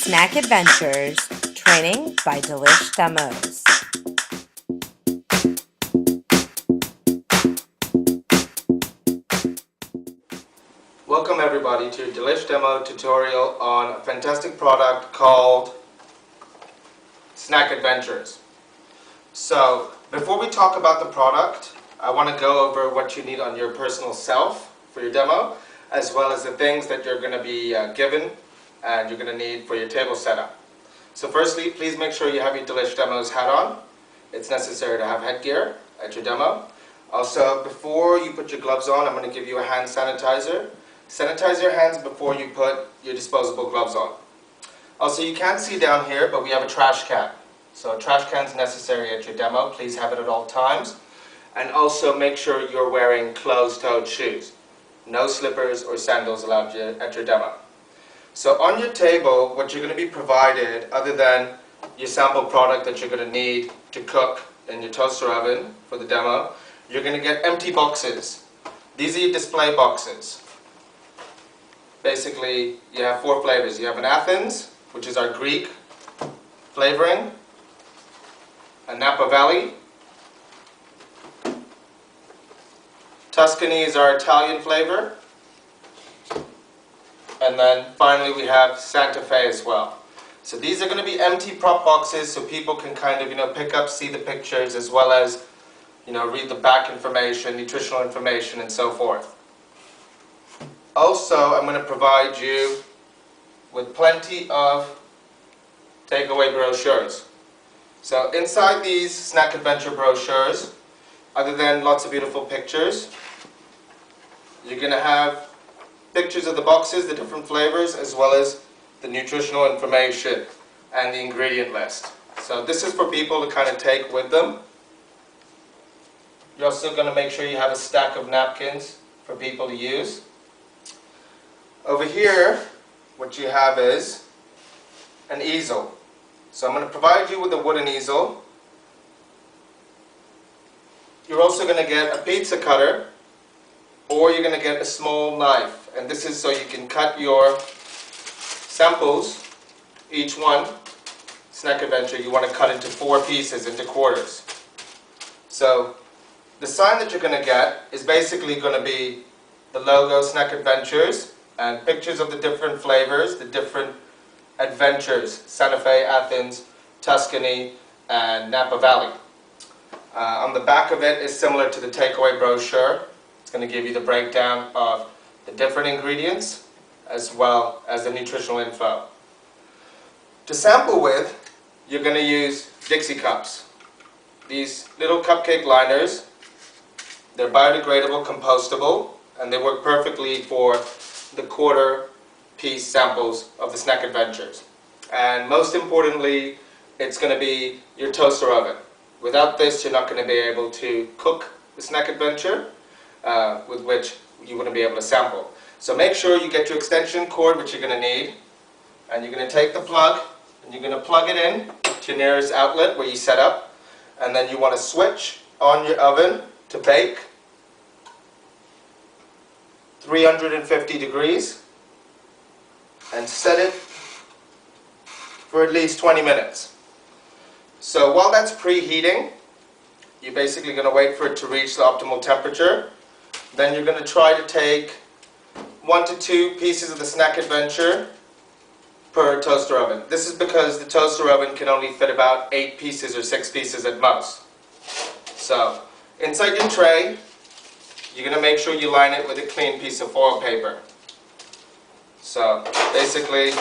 Snack Adventures, training by Delish Demos. Welcome everybody to Delish Demo tutorial on a fantastic product called Snack Adventures. So before we talk about the product, I want to go over what you need on your personal self for your demo, as well as the things that you're going to be given and you're going to need for your table setup. So firstly, please make sure you have your Delish Demos hat on. It's necessary to have headgear at your demo. Also, before you put your gloves on, I'm going to give you a hand sanitizer. Sanitize your hands before you put your disposable gloves on. Also, you can't see down here, but we have a trash can. So a trash can is necessary at your demo. Please have it at all times. And also make sure you're wearing closed-toed shoes. No slippers or sandals allowed at your demo. So on your table, what you're going to be provided, other than your sample product that you're going to need to cook in your toaster oven for the demo, you're going to get empty boxes. These are your display boxes. Basically, you have 4 flavors. You have an Athens, which is our Greek flavoring, a Napa Valley, Tuscany is our Italian flavor, and then finally we have Santa Fe as well. So these are going to be empty prop boxes so people can kind of, pick up, see the pictures, as well as, read the back information, nutritional information, and so forth. Also, I'm going to provide you with plenty of takeaway brochures. So inside these Snack Adventure brochures, other than lots of beautiful pictures, you're going to have pictures of the boxes, the different flavors, as well as the nutritional information and the ingredient list. So this is for people to kind of take with them. You're also going to make sure you have a stack of napkins for people to use. Over here, what you have is an easel. So I'm going to provide you with a wooden easel. You're also going to get a pizza cutter, or you're going to get a small knife. And this is so you can cut your samples, each one, Snack Adventure, you want to cut into 4 pieces, into quarters. So the sign that you're going to get is basically going to be the logo Snack Adventures and pictures of the different flavors, the different adventures, Santa Fe, Athens, Tuscany, and Napa Valley. On the back of it is similar to the takeaway brochure. It's going to give you the breakdown of the different ingredients as well as the nutritional info. To sample with, you're going to use Dixie cups. These little cupcake liners, they're biodegradable, compostable, and they work perfectly for the quarter-piece samples of the Snack Adventures. And most importantly, it's going to be your toaster oven. Without this, you're not going to be able to cook the Snack Adventure, with which you wouldn't be able to sample. So make sure you get your extension cord, which you're going to need, and you're going to take the plug, and you're going to plug it in to your nearest outlet where you set up, and then you want to switch on your oven to bake 350 degrees and set it for at least 20 minutes. So while that's preheating, you're basically going to wait for it to reach the optimal temperature. Then you're going to try to take 1 to 2 pieces of the Snack Adventure per toaster oven. This is because the toaster oven can only fit about 8 pieces or 6 pieces at most. So inside your tray, you're going to make sure you line it with a clean piece of foil paper. So basically,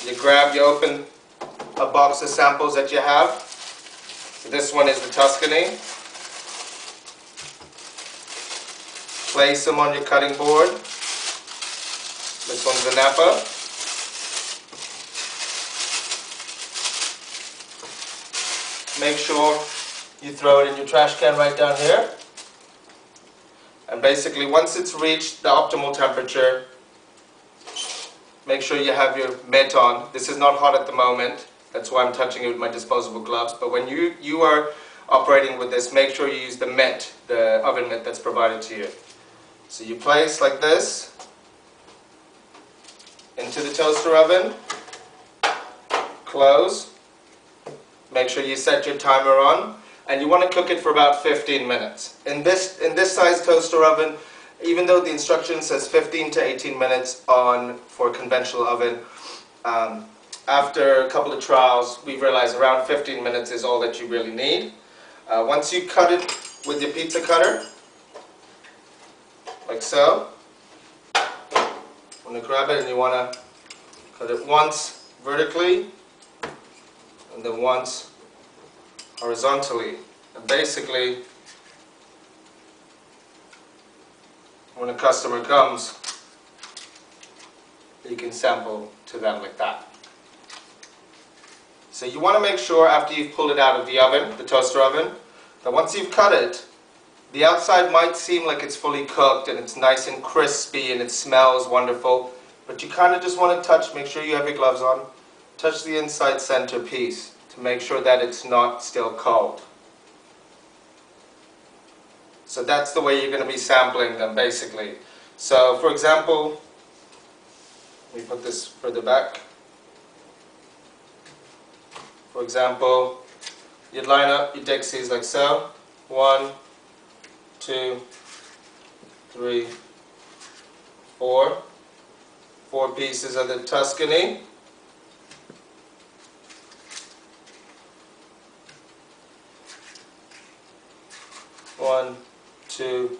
you open a box of samples that you have. So this one is the Tuscany. Place them on your cutting board. This one's the Napa. Make sure you throw it in your trash can right down here. And basically, once it's reached the optimal temperature, make sure you have your mitt on. This is not hot at the moment. That's why I'm touching it with my disposable gloves. But when you are operating with this, make sure you use the mitt, the oven mitt that's provided to you. So you place like this into into the toaster oven, close, make sure you set your timer on, and you want to cook it for about 15 minutes. In this size toaster oven, even though the instruction says 15 to 18 minutes on for a conventional oven, after a couple of trials, we've realized around 15 minutes is all that you really need. Once you cut it with your pizza cutter, like so, you want to grab it and you want to cut it once vertically and then once horizontally. And basically, when a customer comes, you can sample to them like that. So you want to make sure after you've pulled it out of the oven, the toaster oven, that once you've cut it, the outside might seem like it's fully cooked and it's nice and crispy and it smells wonderful, but you kind of just want to touch, make sure you have your gloves on, touch the inside center piece to make sure that it's not still cold. So that's the way you're going to be sampling them basically. So for example, let me put this further back. For example, you'd line up your Dixies like so. 1, 2, 3, 4. 4 pieces of the Tuscany. One, 2,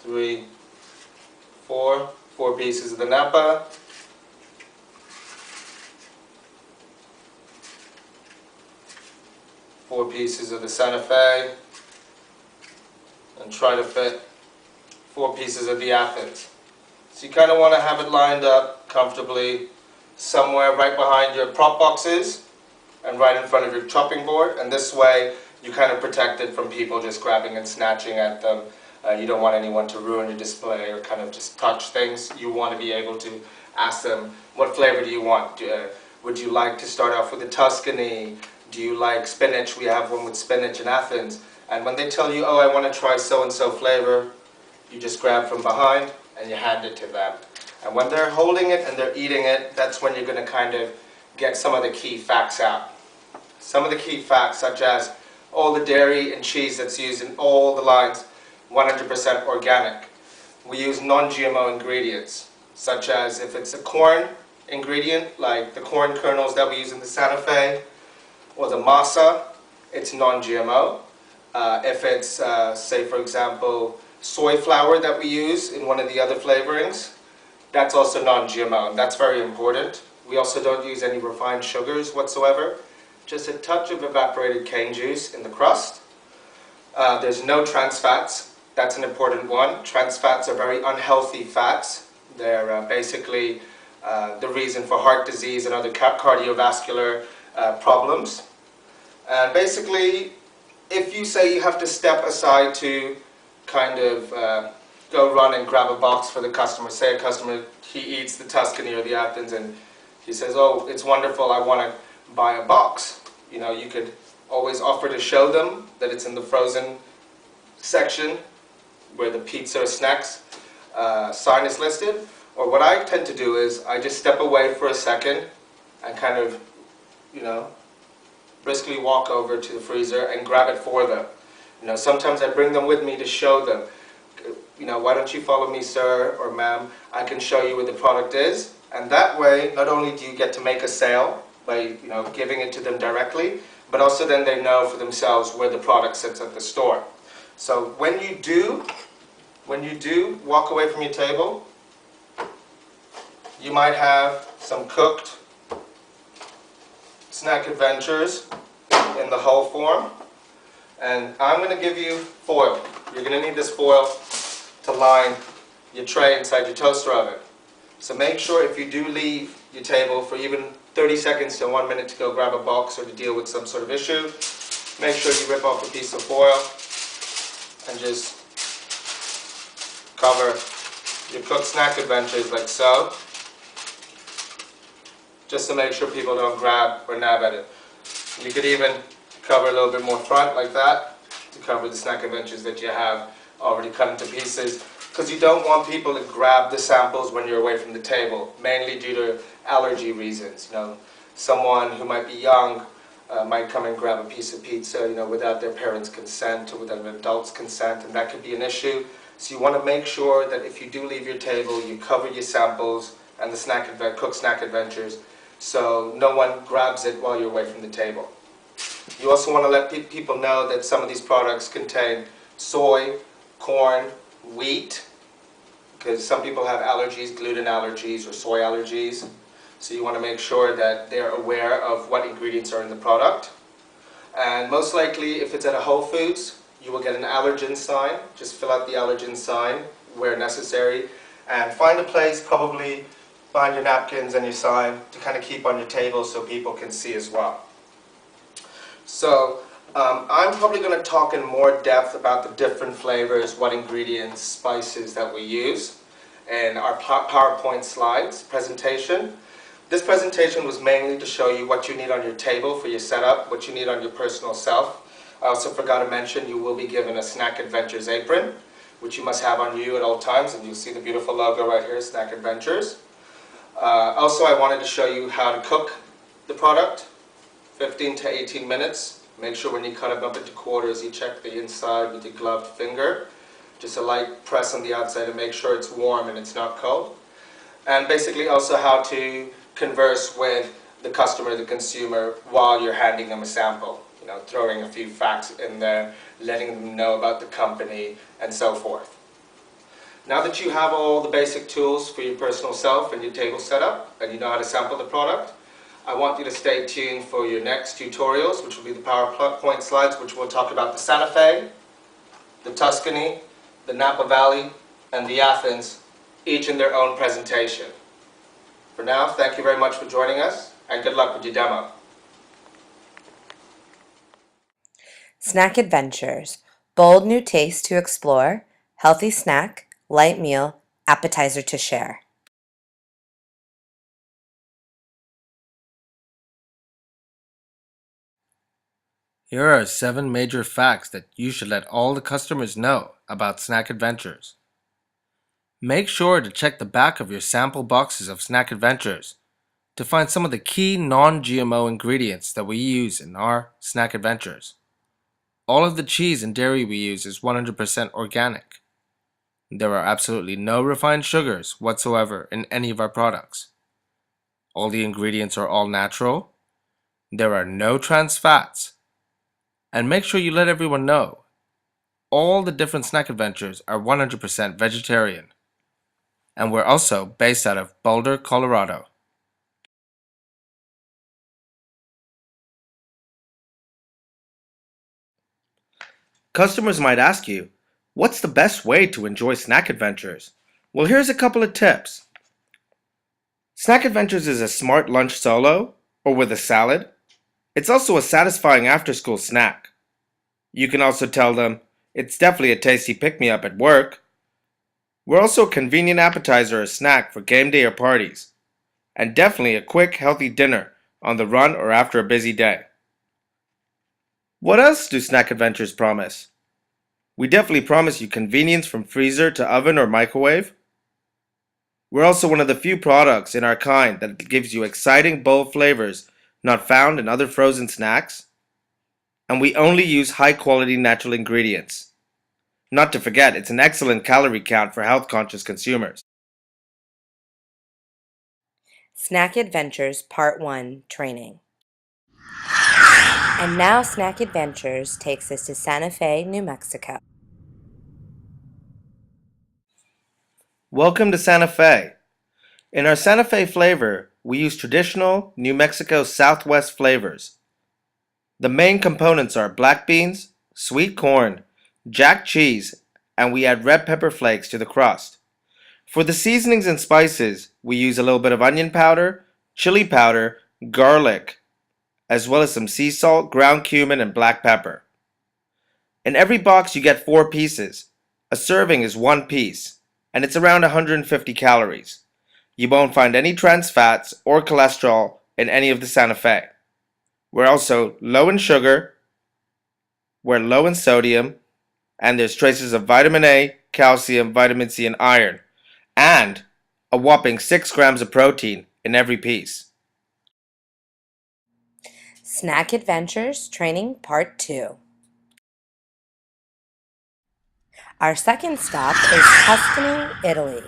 3, 4. 4 pieces of the Napa. 4 pieces of the Santa Fe, and try to fit 4 pieces of the Athens. So you kind of want to have it lined up comfortably somewhere right behind your prop boxes and right in front of your chopping board, and this way you kind of protect it from people just grabbing and snatching at them. You don't want anyone to ruin your display or kind of just touch things. You want to be able to ask them, what flavor do you want? Would you like to start off with a Tuscany? Do you like spinach? We have one with spinach in Athens. And when they tell you, oh, I want to try so-and-so flavor, you just grab from behind and you hand it to them. And when they're holding it and they're eating it, that's when you're going to kind of get some of the key facts out. Some of the key facts, such as all the dairy and cheese that's used in all the lines, 100% organic. We use non-GMO ingredients, such as if it's a corn ingredient, like the corn kernels that we use in the Santa Fe, or the masa, it's non-GMO. If it's, say for example, soy flour that we use in one of the other flavorings, that's also non-GMO, and that's very important. We also don't use any refined sugars whatsoever, just a touch of evaporated cane juice in the crust. There's no trans fats, that's an important one. Trans fats are very unhealthy fats. They're basically the reason for heart disease and other cardiovascular problems. And basically, if you say you have to step aside to kind of go run and grab a box for the customer, say a customer, he eats the Tuscany or the Athens and he says, oh, it's wonderful, I want to buy a box. You know, you could always offer to show them that it's in the frozen section where the pizza or snacks sign is listed. Or what I tend to do is I just step away for a second and kind of, you know, briskly walk over to the freezer and grab it for them. You know, sometimes I bring them with me to show them. You know, why don't you follow me, sir or ma'am? I can show you what the product is. And that way, not only do you get to make a sale by, you know, giving it to them directly, but also then they know for themselves where the product sits at the store. So when you do walk away from your table, you might have some cooked snack adventures in the hull form. And I'm going to give you foil. You're going to need this foil to line your tray inside your toaster oven. So make sure if you do leave your table for even 30 seconds to 1 minute to go grab a box or to deal with some sort of issue, make sure you rip off a piece of foil and just cover your cooked snack adventures like so, just to make sure people don't grab or nab at it. You could even cover a little bit more front like that to cover the snack adventures that you have already cut into pieces. because you don't want people to grab the samples when you're away from the table, mainly due to allergy reasons. Someone who might be young might come and grab a piece of pizza, without their parents' consent or without an adult's consent, and that could be an issue. So you want to make sure that if you do leave your table, you cover your samples and the cooked snack adventures, so no one grabs it while you're away from the table. You also want to let people know that some of these products contain soy, corn, wheat, because some people have allergies, gluten allergies or soy allergies. So you want to make sure that they're aware of what ingredients are in the product. And most likely, if it's at a Whole Foods, you will get an allergen sign. Just fill out the allergen sign where necessary. And find a place, probably behind your napkins and your sign, to kind of keep on your table so people can see as well. So I'm probably going to talk in more depth about the different flavors, what ingredients, spices that we use in our PowerPoint slides presentation. This presentation was mainly to show you what you need on your table for your setup, what you need on your personal self. I also forgot to mention you will be given a Snack Adventures apron, which you must have on you at all times, and you'll see the beautiful logo right here, Snack Adventures. Also, I wanted to show you how to cook the product, 15 to 18 minutes. Make sure when you cut them up into quarters, you check the inside with your gloved finger. Just a light press on the outside to make sure it's warm and it's not cold. And basically also how to converse with the customer, the consumer, while you're handing them a sample. Throwing a few facts in there, letting them know about the company, and so forth. Now that you have all the basic tools for your personal self and your table setup, and you know how to sample the product, I want you to stay tuned for your next tutorials, which will be the PowerPoint slides, which will talk about the Santa Fe, the Tuscany, the Napa Valley, and the Athens, each in their own presentation. For now, thank you very much for joining us, and good luck with your demo. Snack Adventures. Bold new taste to explore, healthy snack, light meal, appetizer to share. Here are 7 major facts that you should let all the customers know about Snack Adventures. Make sure to check the back of your sample boxes of Snack Adventures to find some of the key non-GMO ingredients that we use in our Snack Adventures. All of the cheese and dairy we use is 100% organic. There are absolutely no refined sugars whatsoever in any of our products. All the ingredients are all natural. There are no trans fats. And make sure you let everyone know all the different Snack Adventures are 100% vegetarian. And we're also based out of Boulder, Colorado. Customers might ask you, what's the best way to enjoy Snack Adventures? Well, here's a couple of tips. Snack Adventures is a smart lunch solo or with a salad. It's also a satisfying after-school snack. You can also tell them, it's definitely a tasty pick-me-up at work. We're also a convenient appetizer or snack for game day or parties. And definitely a quick, healthy dinner on the run or after a busy day. What else do Snack Adventures promise? We definitely promise you convenience from freezer to oven or microwave. We're also one of the few products in our kind that gives you exciting, bold flavors not found in other frozen snacks. And we only use high-quality natural ingredients. Not to forget, it's an excellent calorie count for health-conscious consumers. Snack Adventures Part 1 Training. And now Snack Adventures takes us to Santa Fe, New Mexico. Welcome to Santa Fe. In our Santa Fe flavor, we use traditional New Mexico Southwest flavors. The main components are black beans, sweet corn, jack cheese, and we add red pepper flakes to the crust. For the seasonings and spices, we use a little bit of onion powder, chili powder, garlic, as well as some sea salt, ground cumin, and black pepper. In every box you get 4 pieces. A serving is 1 piece, and it's around 150 calories. You won't find any trans fats or cholesterol in any of the Santa Fe. We're also low in sugar, we're low in sodium, and there's traces of vitamin A, calcium, vitamin C, and iron, and a whopping 6 grams of protein in every piece. Snack Adventures Training Part 2. Our second stop is Tuscany, Italy.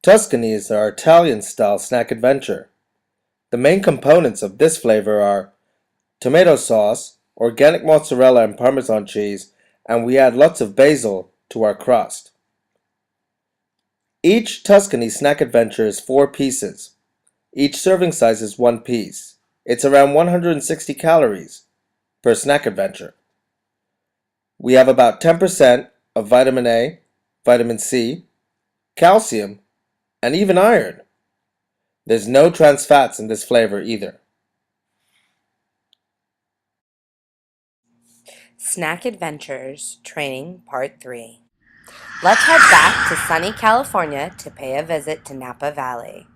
Tuscany is our Italian-style snack adventure. The main components of this flavor are tomato sauce, organic mozzarella and Parmesan cheese, and we add lots of basil to our crust. Each Tuscany snack adventure is 4 pieces. Each serving size is 1 piece. It's around 160 calories per snack adventure. We have about 10% of vitamin A, vitamin C, calcium, and even iron. There's no trans fats in this flavor either. Snack Adventures Training Part 3. Let's head back to sunny California to pay a visit to Napa Valley.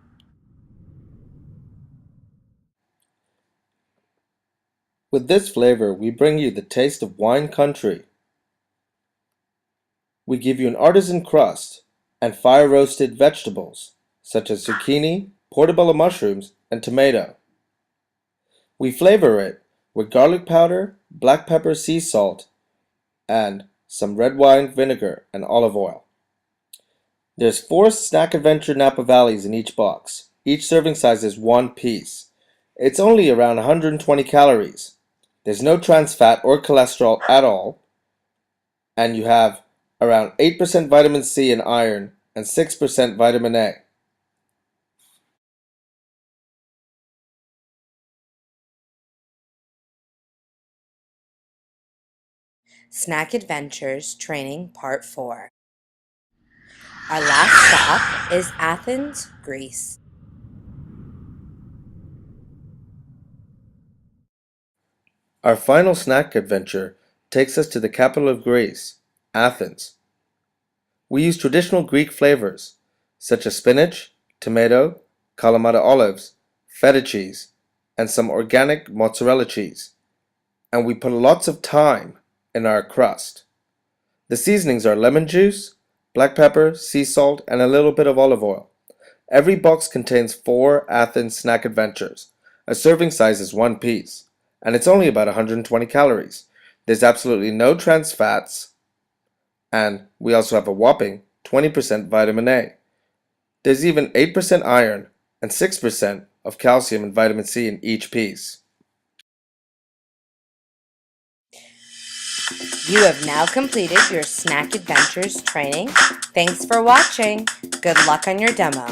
With this flavor, we bring you the taste of wine country. We give you an artisan crust and fire-roasted vegetables, such as zucchini, portobello mushrooms, and tomato. We flavor it with garlic powder, black pepper, sea salt, and some red wine vinegar and olive oil. There's 4 Snack Adventure Napa Valleys in each box. Each serving size is 1 piece. It's only around 120 calories. There's no trans fat or cholesterol at all, and you have around 8% vitamin C and iron and 6% vitamin A. Snack Adventures Training Part 4. Our last stop is Athens, Greece. Our final snack adventure takes us to the capital of Greece, Athens. We use traditional Greek flavors, such as spinach, tomato, Kalamata olives, feta cheese, and some organic mozzarella cheese. And we put lots of thyme in our crust. The seasonings are lemon juice, black pepper, sea salt, and a little bit of olive oil. Every box contains 4 Athens snack adventures. A serving size is 1 piece, and it's only about 120 calories. There's absolutely no trans fats, and we also have a whopping 20% vitamin A. There's even 8% iron and 6% of calcium and vitamin C in each piece. You have now completed your Snack Adventures training. Thanks for watching. Good luck on your demo.